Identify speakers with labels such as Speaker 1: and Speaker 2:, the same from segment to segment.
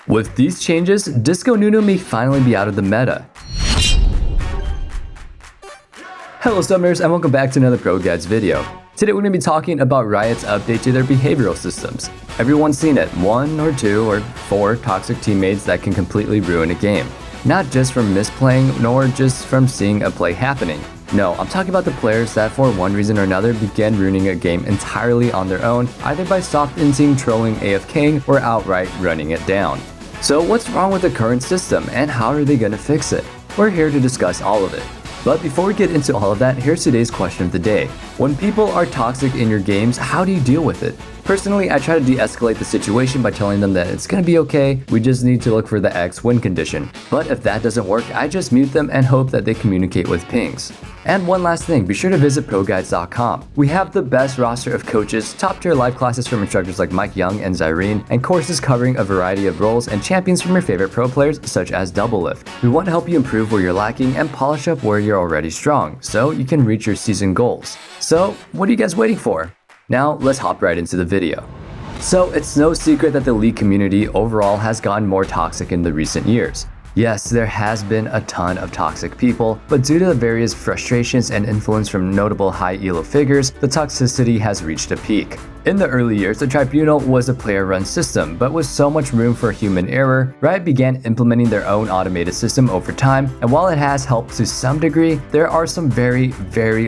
Speaker 1: With these changes, Disco Nunu may finally be out of the meta. Hello Summoners and welcome back to another ProGuides video. Today we're going to be talking about Riot's update to their behavioral systems. Everyone's seen it, 1 or 2 or 4 toxic teammates that can completely ruin a game. Not just from misplaying, nor just from seeing a play happening. No, I'm talking about the players that for one reason or another began ruining a game entirely on their own, either by soft insing, trolling, AFKing, or outright running it down. So what's wrong with the current system and how are they going to fix it? We're here to discuss all of it. But before we get into all of that, here's today's question of the day. When people are toxic in your games, how do you deal with it? Personally, I try to de-escalate the situation by telling them that it's gonna be okay, we just need to look for the X win condition. But if that doesn't work, I just mute them and hope that they communicate with pings. And one last thing, be sure to visit ProGuides.com. We have the best roster of coaches, top-tier live classes from instructors like Mike Young and Zyrene, and courses covering a variety of roles and champions from your favorite pro players such as Doublelift. We want to help you improve where you're lacking and polish up where you're already strong, so you can reach your season goals. So, what are you guys waiting for? Now, let's hop right into the video. So, it's no secret that the League community overall has gotten more toxic in the recent years. Yes, there has been a ton of toxic people, but due to the various frustrations and influence from notable high elo figures, the toxicity has reached a peak. In the early years, the Tribunal was a player-run system, but with so much room for human error, Riot began implementing their own automated system over time, and while it has helped to some degree, there are some very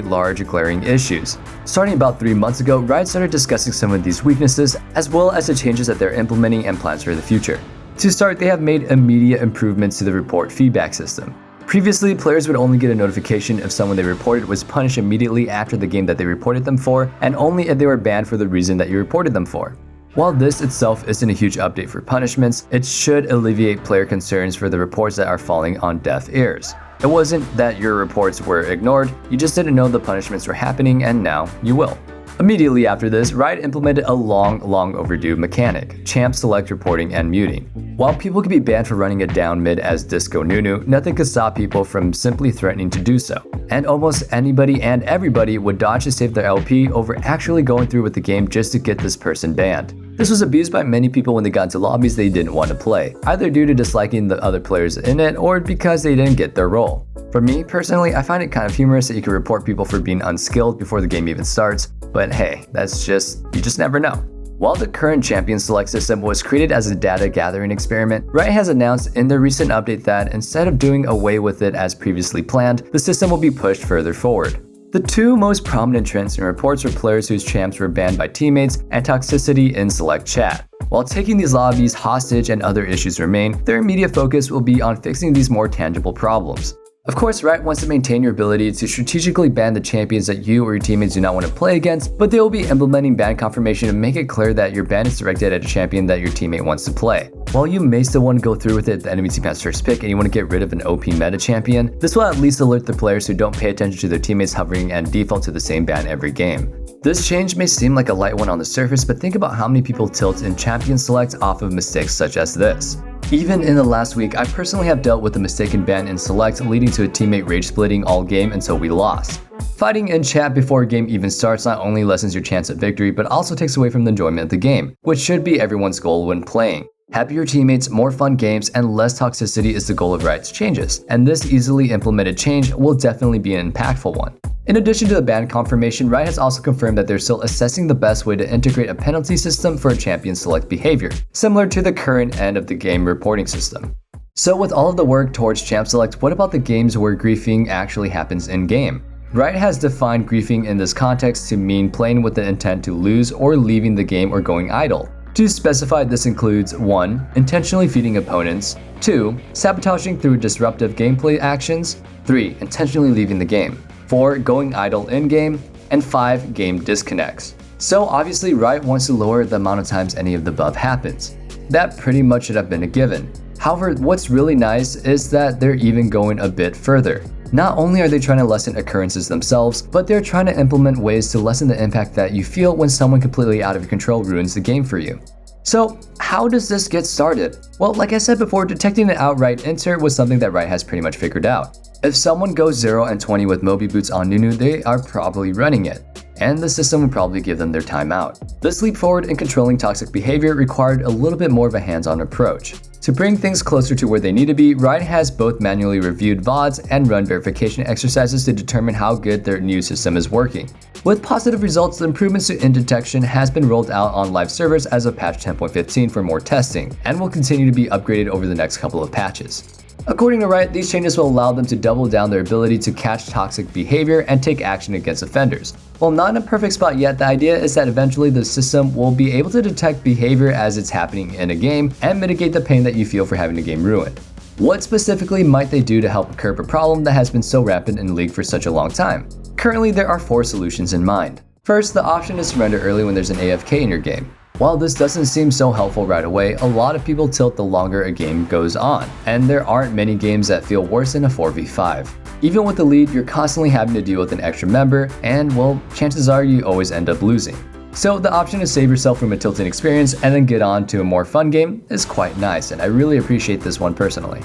Speaker 1: large glaring issues. Starting about 3 months ago, Riot started discussing some of these weaknesses, as well as the changes that they're implementing and plans for the future. To start, they have made immediate improvements to the report feedback system. Previously, players would only get a notification if someone they reported was punished immediately after the game that they reported them for, and only if they were banned for the reason that you reported them for. While this itself isn't a huge update for punishments, it should alleviate player concerns for the reports that are falling on deaf ears. It wasn't that your reports were ignored, you just didn't know the punishments were happening, and now you will. Immediately after this, Riot implemented a long overdue mechanic, champ select reporting and muting. While people could be banned for running it down mid as Disco Nunu, nothing could stop people from simply threatening to do so. And almost anybody and everybody would dodge to save their LP over actually going through with the game just to get this person banned. This was abused by many people when they got into lobbies they didn't want to play, either due to disliking the other players in it or because they didn't get their role. For me, personally, I find it kind of humorous that you can report people for being unskilled before the game even starts, but hey, you just never know. While the current champion select system was created as a data gathering experiment, Riot has announced in the recent update that instead of doing away with it as previously planned, the system will be pushed further forward. The two most prominent trends in reports were players whose champs were banned by teammates and toxicity in select chat. While taking these lobbies hostage and other issues remain, their immediate focus will be on fixing these more tangible problems. Of course, Riot wants to maintain your ability to strategically ban the champions that you or your teammates do not want to play against, but they will be implementing ban confirmation to make it clear that your ban is directed at a champion that your teammate wants to play. While you may still want to go through with it if the enemy team has first pick and you want to get rid of an OP meta champion, this will at least alert the players who don't pay attention to their teammates hovering and default to the same ban every game. This change may seem like a light one on the surface, but think about how many people tilt in champion select off of mistakes such as this. Even in the last week, I personally have dealt with a mistaken ban in select leading to a teammate rage splitting all game until we lost. Fighting in chat before a game even starts not only lessens your chance at victory, but also takes away from the enjoyment of the game, which should be everyone's goal when playing. Happier teammates, more fun games, and less toxicity is the goal of Riot's changes, and this easily implemented change will definitely be an impactful one. In addition to the ban confirmation, Riot has also confirmed that they're still assessing the best way to integrate a penalty system for a champion select behavior, similar to the current end of the game reporting system. So with all of the work towards champ select, what about the games where griefing actually happens in-game? Riot has defined griefing in this context to mean playing with the intent to lose or leaving the game or going idle. To specify, this includes 1. Intentionally feeding opponents, 2. Sabotaging through disruptive gameplay actions, 3. Intentionally leaving the game, 4. Going idle in-game, and 5. Game disconnects. So obviously Riot wants to lower the amount of times any of the above happens. That pretty much should have been a given. However, what's really nice is that they're even going a bit further. Not only are they trying to lessen occurrences themselves, but they're trying to implement ways to lessen the impact that you feel when someone completely out of your control ruins the game for you. So how does this get started? Well, like I said before, detecting an outright insert was something that Riot has pretty much figured out. If someone goes 0 and 20 with Moby Boots on Nunu, they are probably running it. and the system would probably give them their time out. This leap forward in controlling toxic behavior required a little bit more of a hands-on approach. To bring things closer to where they need to be, Riot has both manually reviewed VODs and run verification exercises to determine how good their new system is working. With positive results, the improvements to detection has been rolled out on live servers as of patch 10.15 for more testing, and will continue to be upgraded over the next couple of patches. According to Riot, these changes will allow them to double down their ability to catch toxic behavior and take action against offenders. While not in a perfect spot yet, the idea is that eventually the system will be able to detect behavior as it's happening in a game and mitigate the pain that you feel for having a game ruined. What specifically might they do to help curb a problem that has been so rampant in the league for such a long time? Currently, there are 4 solutions in mind. First, the option is surrender early when there's an AFK in your game. While this doesn't seem so helpful right away, a lot of people tilt the longer a game goes on, and there aren't many games that feel worse than a 4v5. Even with the lead, you're constantly having to deal with an extra member, and well, chances are you always end up losing. So the option to save yourself from a tilting experience and then get on to a more fun game is quite nice, and I really appreciate this one personally.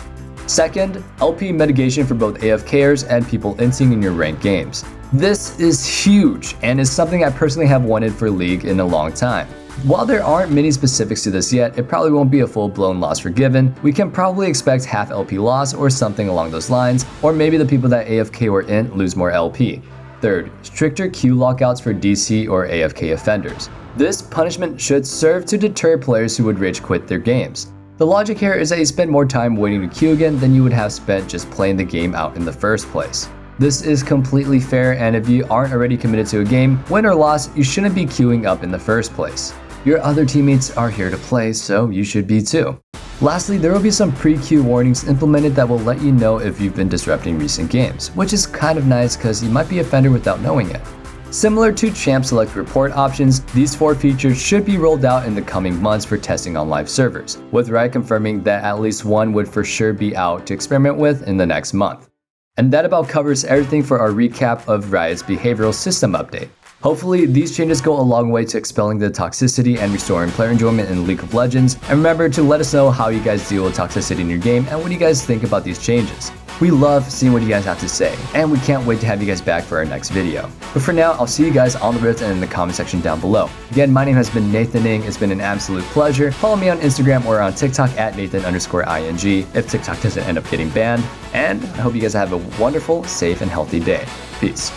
Speaker 1: Second, LP mitigation for both AFKers and people inting in your ranked games. This is huge, and is something I personally have wanted for League in a long time. While there aren't many specifics to this yet, it probably won't be a full-blown loss forgiven. We can probably expect half LP loss or something along those lines, or maybe the people that AFK were in lose more LP. Third, stricter queue lockouts for DC or AFK offenders. This punishment should serve to deter players who would rage quit their games. The logic here is that you spend more time waiting to queue again than you would have spent just playing the game out in the first place. This is completely fair, and if you aren't already committed to a game, win or loss, you shouldn't be queuing up in the first place. Your other teammates are here to play, so you should be too. Lastly, there will be some pre-queue warnings implemented that will let you know if you've been disrupting recent games, which is kind of nice because you might be an offender without knowing it. Similar to Champ Select report options, these 4 features should be rolled out in the coming months for testing on live servers, with Riot confirming that at least one would for sure be out to experiment with in the next month. And that about covers everything for our recap of Riot's behavioral system update. Hopefully, these changes go a long way to expelling the toxicity and restoring player enjoyment in League of Legends. And remember to let us know how you guys deal with toxicity in your game and what do you guys think about these changes. We love seeing what you guys have to say, and we can't wait to have you guys back for our next video. But for now, I'll see you guys on the Rift and in the comment section down below. Again, my name has been Nathan Ing. It's been an absolute pleasure. Follow me on Instagram or on TikTok at Nathan_ing if TikTok doesn't end up getting banned. And I hope you guys have a wonderful, safe, and healthy day. Peace.